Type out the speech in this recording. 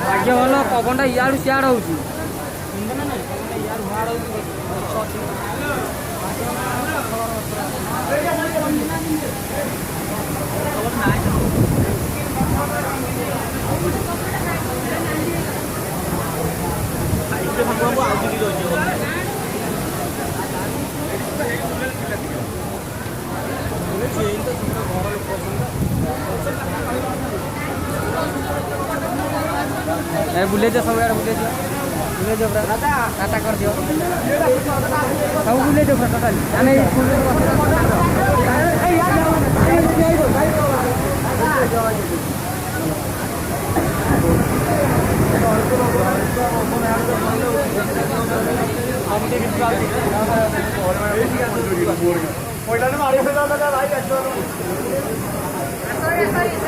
भाग्य भल पवन इाड़ू सियाड़ हो बुले सब यार बुले पूरा टाटा कर दियो सब बुले पूरा टोटाली आने Sorry.